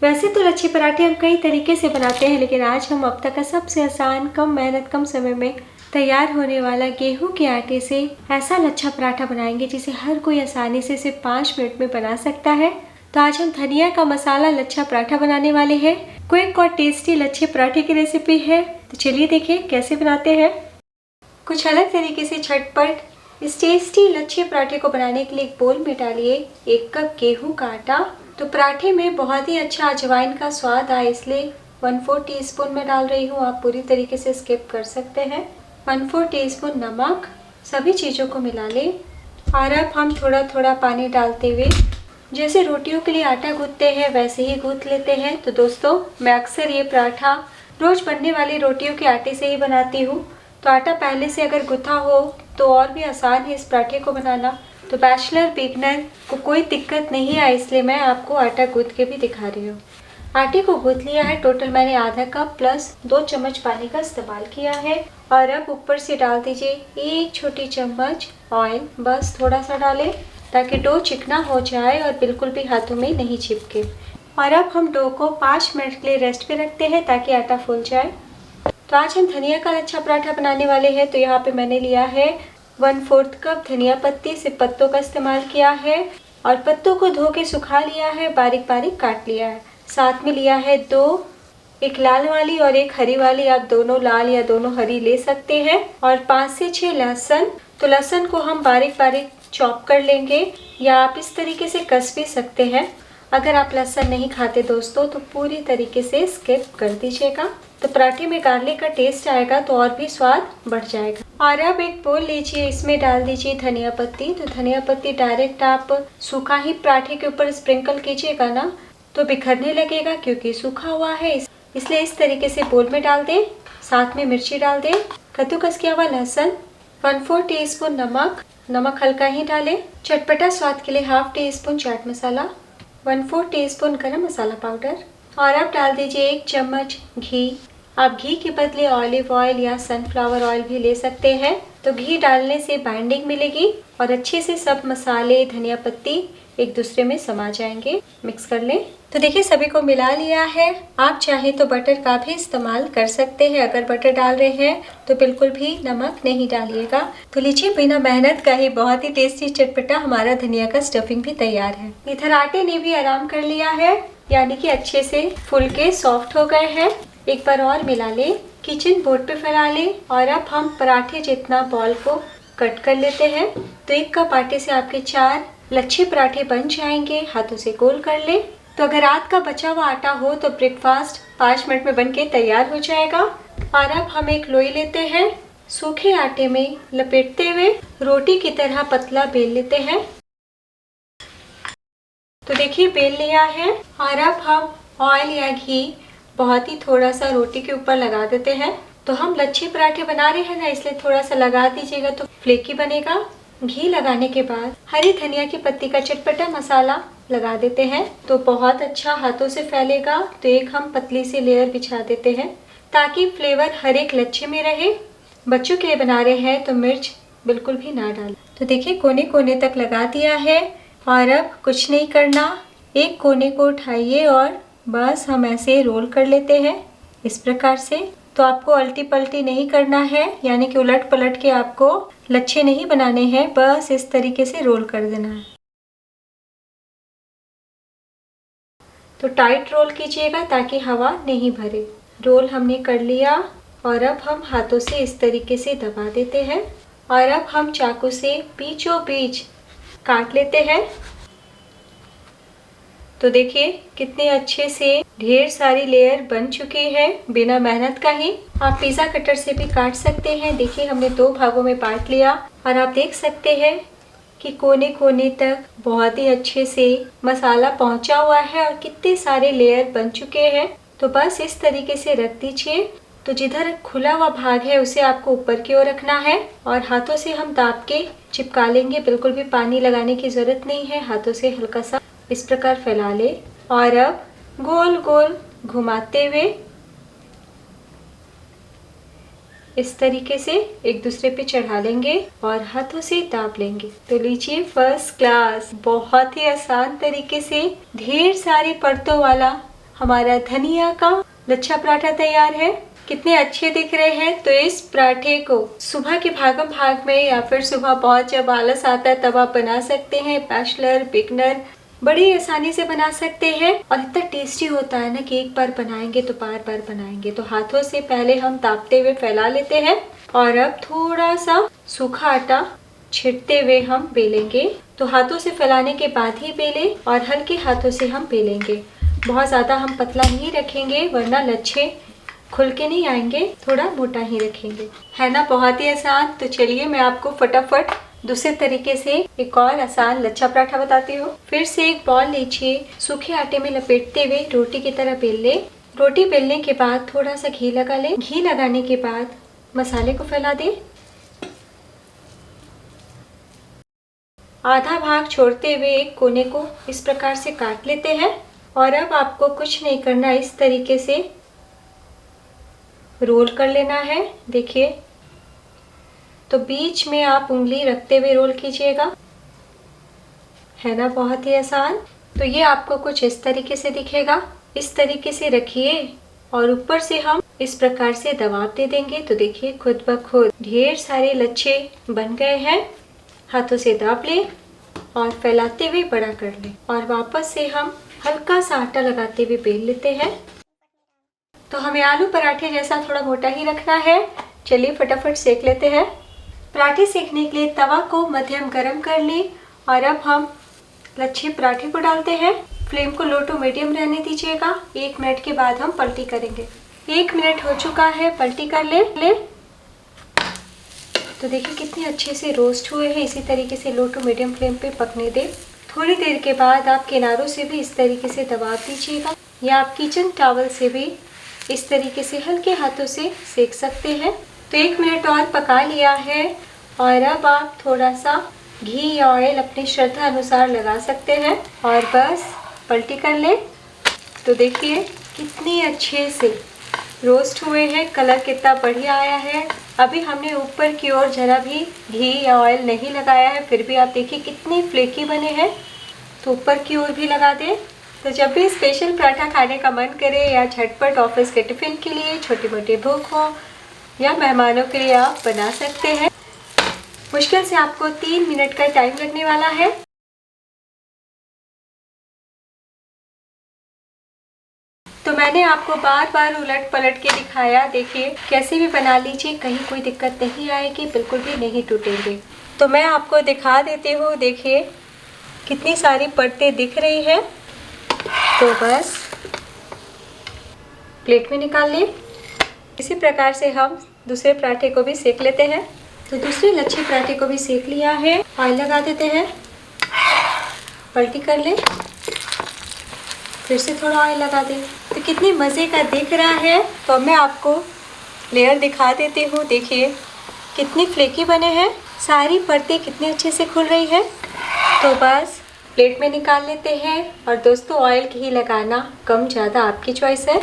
वैसे तो लच्छे पराठे हम कई तरीके से बनाते हैं, लेकिन आज हम अब तक का सबसे आसान, कम मेहनत, कम समय में तैयार होने वाला गेहूं के आटे से ऐसा लच्छा पराठा बनाएंगे जिसे हर कोई आसानी से सिर्फ 5 मिनट में बना सकता है। तो आज हम धनिया का मसाला लच्छा पराठा बनाने वाले हैं। क्विक और टेस्टी लच्छे पराठे की रेसिपी है, तो चलिए देखें कैसे बनाते हैं। कुछ अलग तरीके से झटपट इस टेस्टी लच्छे पराठे को बनाने के लिए एक बोल में डालिए 1 कप गेहूं का आटा। तो पराठे में बहुत ही अच्छा अजवाइन का स्वाद आए, इसलिए 1/4 टीस्पून में डाल रही हूँ। आप पूरी तरीके से स्किप कर सकते हैं। 1/4 टीस्पून नमक, सभी चीज़ों को मिला लें। और अब हम थोड़ा थोड़ा पानी डालते हुए जैसे रोटियों के लिए आटा गूंथते हैं वैसे ही गूंथ लेते हैं। तो दोस्तों, मैं अक्सर ये पराठा रोज़ बनने वाली रोटियों के आटे से ही बनाती हूँ। तो आटा पहले से अगर गुथा हो तो और भी आसान है इस पराठे को बनाना। तो बैचलर बिगनर को कोई दिक्कत नहीं है, इसलिए मैं आपको आटा गूंथ के भी दिखा रही हूँ। आटे को गूंथ लिया है। टोटल मैंने आधा कप प्लस 2 चम्मच पानी का इस्तेमाल किया है। और अब ऊपर से डाल दीजिए 1 छोटी चम्मच ऑयल, बस थोड़ा सा डालें ताकि डो चिकना हो जाए और बिल्कुल भी हाथों में नहीं चिपके। और अब हम डो को 5 मिनट के लिए रेस्ट पे रखते हैं ताकि आटा फूल जाए। तो आज हम धनिया का लच्छा पराठा बनाने वाले हैं। तो यहाँ पे मैंने लिया है 1/4 कप धनिया पत्ती, सिर्फ पत्तों का इस्तेमाल किया है। और पत्तों को धो के सुखा लिया है, बारीक बारीक काट लिया है। साथ में लिया है 2, एक लाल वाली और एक हरी वाली, आप दोनों लाल या दोनों हरी ले सकते हैं। और 5 से 6 लहसुन। तो लहसुन को हम बारीक बारीक चॉप कर लेंगे, या आप इस तरीके से कस भी सकते हैं। अगर आप लहसुन नहीं खाते दोस्तों तो पूरी तरीके से स्किप कर दीजिएगा। तो पराठे में गार्लिक का टेस्ट आएगा तो और भी स्वाद बढ़ जाएगा। और अब एक बोल लीजिए, इसमें डाल दीजिए धनिया पत्ती। तो धनिया पत्ती डायरेक्ट आप सूखा ही पराठे के ऊपर स्प्रिंकल कीजिएगा ना तो बिखरने लगेगा, क्योंकि सूखा हुआ है, इसलिए इस तरीके से बोल में डाल दें। साथ में मिर्ची डाल दें, कद्दूकस किया हुआ लहसुन, 1/4 टीस्पून नमक हल्का ही डालें। चटपटा स्वाद के लिए 1/2 टीस्पून चाट मसाला, 1/4 टीस्पून गरम मसाला पाउडर। और अब डाल दीजिए 1 चम्मच घी। आप घी के बदले ऑलिव ऑयल या सनफ्लावर ऑयल भी ले सकते हैं। तो घी डालने से बाइंडिंग मिलेगी और अच्छे से सब मसाले, धनिया पत्ती एक दूसरे में समा जाएंगे। मिक्स कर लें। तो देखिए सभी को मिला लिया है। आप चाहें तो बटर का भी इस्तेमाल कर सकते हैं। अगर बटर डाल रहे हैं तो बिल्कुल भी नमक नहीं डालिएगा। तो लीजिए, बिना मेहनत का ही बहुत ही टेस्टी चटपटा हमारा धनिया का स्टफिंग भी तैयार है। इधर आटे ने भी आराम कर लिया है, यानी कि अच्छे से फुल के सॉफ्ट हो गए हैं। एक बार और मिला लें, किचन बोर्ड पे फैला लें। और अब हम पराठे जितना बॉल को कट कर लेते हैं। तो 1 कप आटे से आपके 4 लच्छे पराठे बन जाएंगे। हाथों से गोल कर लें। तो अगर रात का बचा हुआ आटा हो तो ब्रेकफास्ट 5 मिनट में बनके तैयार हो जाएगा। और अब हम एक लोई लेते हैं, सूखे आटे में लपेटते हुए रोटी की तरह पतला बेल लेते हैं। तो देखिए बेल लिया है। और अब हम ऑयल या घी बहुत ही थोड़ा सा रोटी के ऊपर लगा देते हैं। तो हम लच्छे पराठे बना रहे हैं ना, इसलिए थोड़ा सा लगा दीजिएगा तो फ्लेकी बनेगा। घी लगाने के बाद हरी धनिया की पत्ती का चटपटा मसाला लगा देते हैं, तो बहुत अच्छा हाथों से फैलेगा। तो एक हम पतली सी लेयर बिछा देते हैं ताकि फ्लेवर हर एक लच्छे में रहे। बच्चों के लिए बना रहे हैं तो मिर्च बिल्कुल भी ना डालें। तो देखिए कोने कोने तक लगा दिया है। और अब कुछ नहीं करना, एक कोने को उठाइए और बस हम ऐसे रोल कर लेते हैं इस प्रकार से। तो आपको अल्टी पल्टी नहीं करना है, यानी कि उलट पलट के आपको लच्छे नहीं बनाने हैं, बस इस तरीके से रोल कर देना है। तो टाइट रोल कीजिएगा ताकि हवा नहीं भरे। रोल हमने कर लिया और अब हम हाथों से इस तरीके से दबा देते हैं। और अब हम चाकू से बीचों बीच काट लेते हैं। तो देखिए कितने अच्छे से ढेर सारी लेयर बन चुकी है बिना मेहनत का ही। आप पिज़्ज़ा कटर से भी काट सकते हैं। देखिए हमने 2 भागों में बांट लिया और आप देख सकते हैं कि कोने कोने तक बहुत ही अच्छे से मसाला पहुंचा हुआ है और कितने सारे लेयर बन चुके हैं। तो बस इस तरीके से रख दीजिए। तो जिधर खुला हुआ भाग है उसे आपको ऊपर की ओर रखना है और हाथों से हम दाब के चिपका लेंगे। बिल्कुल भी पानी लगाने की जरूरत नहीं है, हाथों से हल्का सा इस प्रकार फैला ले। और अब गोल गोल घुमाते हुए इस तरीके से एक दूसरे पे चढ़ा लेंगे और हाथों से दाब लेंगे। तो लीजिए फर्स्ट क्लास, बहुत ही आसान तरीके से ढेर सारी परतों वाला हमारा धनिया का लच्छा पराठा तैयार है। कितने अच्छे दिख रहे हैं। तो इस पराठे को सुबह के भागम भाग में या फिर सुबह बहुत जब आलस आता है तब आप बना सकते हैं। बैचलर, बिगनर बड़ी आसानी से बना सकते हैं और इतना टेस्टी होता है ना कि एक बार बनाएंगे तो बार बार बनाएंगे। तो हाथों से पहले हम तापते हुए फैला लेते हैं और अब थोड़ा सा सूखा आटा छिड़कते हुए हम बेलेंगे। तो हाथों से फैलाने के बाद ही बेले और हल्के हाथों से हम बेलेंगे। बहुत ज़्यादा हम पतला नहीं रखेंगे वरना लच्छे खुल के नहीं आएंगे, थोड़ा मोटा ही रखेंगे। है ना बहुत ही आसान। तो चलिए मैं आपको फटाफट दूसरे तरीके से एक और आसान लच्छा पराठा बताती हूँ। फिर से एक बॉल लीजिए, सूखे आटे में लपेटते हुए रोटी की तरह बेल ले। रोटी बेलने के बाद थोड़ा सा घी लगा ले। घी लगाने के बाद मसाले को फैला दे। आधा भाग छोड़ते हुए एक कोने को इस प्रकार से काट लेते हैं और अब आपको कुछ नहीं करना, इस तरीके से रोल कर लेना है। देखिए, तो बीच में आप उंगली रखते हुए रोल कीजिएगा। है ना बहुत ही आसान। तो ये आपको कुछ इस तरीके से दिखेगा। इस तरीके से रखिए और ऊपर से हम इस प्रकार से दबाव दे देंगे। तो देखिए खुद ब खुद ढेर सारे लच्छे बन गए हैं। हाथों से दाब ले और फैलाते हुए बड़ा कर ले और वापस से हम हल्का सा आटा लगाते हुए बेल लेते हैं। तो हमें आलू पराठे जैसा थोड़ा मोटा ही रखना है। चलिए फटाफट सेक लेते हैं। पराठे सेकने के लिए तवा को मध्यम गरम कर लें और अब हम लच्छे पराठे को डालते हैं। फ्लेम को लो टू मीडियम रहने दीजिएगा। 1 मिनट के बाद हम पलटी करेंगे। 1 मिनट हो चुका है, पलटी कर ले। तो देखिए कितने अच्छे से रोस्ट हुए हैं। इसी तरीके से लो टू मीडियम फ्लेम पे पकने दें। थोड़ी देर के बाद आप किनारों से भी इस तरीके से दबा दीजिएगा या आप किचन टॉवल से भी इस तरीके से हल्के हाथों से सेक सकते हैं। तो 1 मिनट और पका लिया है और अब आप थोड़ा सा घी या ऑयल अपनी श्रद्धा अनुसार लगा सकते हैं और बस पलटी कर लें। तो देखिए कितनी अच्छे से रोस्ट हुए हैं। कलर कितना बढ़िया आया है। अभी हमने ऊपर की ओर जरा भी घी या ऑयल नहीं लगाया है, फिर भी आप देखिए कितने फ्लेकी बने हैं। तो ऊपर की ओर भी लगा दें। तो जब भी स्पेशल पराठा खाने का मन करे या झटपट ऑफिस के टिफ़िन के लिए, छोटी मोटी भूख हो या मेहमानों के लिए आप बना सकते हैं। मुश्किल से आपको 3 मिनट का टाइम लगने वाला है। तो मैंने आपको बार बार उलट पलट के दिखाया। देखिए कैसे भी बना लीजिए, कहीं कोई दिक्कत नहीं आएगी, बिल्कुल भी नहीं टूटेंगे। तो मैं आपको दिखा देती हूँ। देखिए कितनी सारी परतें दिख रही है। तो बस प्लेट में निकाल लें। इसी प्रकार से हम दूसरे पराठे को भी सेक लेते हैं। तो दूसरे लच्छे पराठे को भी सेक लिया है। ऑयल लगा देते हैं, पलटी कर लें, फिर से थोड़ा ऑयल लगा दें। तो कितनी मज़े का दिख रहा है। तो मैं आपको लेयर दिखा देती हूँ। देखिए कितनी फ्लेकी बने हैं। सारी परतें कितने अच्छे से खुल रही है। तो बस प्लेट में निकाल लेते हैं। और दोस्तों ऑयल घी लगाना कम ज़्यादा आपकी चॉइस है।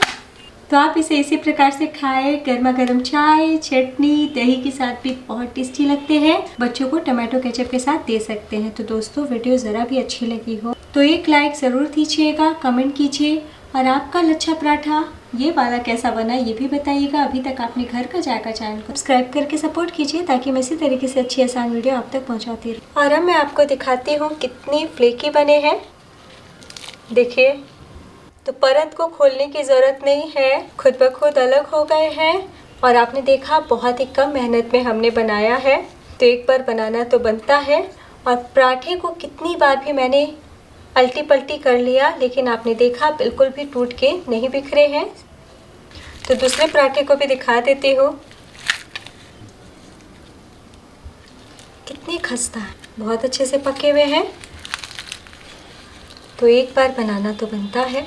तो आप इसे इसी प्रकार से खाएं। गर्मा गर्म चाय, चटनी, दही के साथ भी बहुत टेस्टी लगते हैं। बच्चों को टमाटो केचप के साथ दे सकते हैं। तो दोस्तों वीडियो ज़रा भी अच्छी लगी हो तो एक लाइक ज़रूर दीजिएगा, कमेंट कीजिए और आपका लच्छा पराठा ये वाला कैसा बना ये भी बताइएगा। अभी तक आपने घर का जायका चैनल को सब्सक्राइब करके सपोर्ट कीजिए ताकि मैं इसी तरीके से अच्छी आसान वीडियो आप तक पहुंचाती रहूं। और अब मैं आपको दिखाती हूँ कितनी फ्लेकी बने हैं। देखिए, तो परत को खोलने की ज़रूरत नहीं है, खुद ब खुद अलग हो गए हैं। और आपने देखा बहुत ही कम मेहनत में हमने बनाया है। तो एक बार बनाना तो बनता है। और पराठे को कितनी बार भी मैंने अल्टी पल्टी कर लिया, लेकिन आपने देखा बिल्कुल भी टूट के नहीं बिखरे हैं। तो दूसरे पराठे को भी दिखा देती हूँ। कितनी खस्ता है, बहुत अच्छे से पके हुए हैं। तो एक बार बनाना तो बनता है।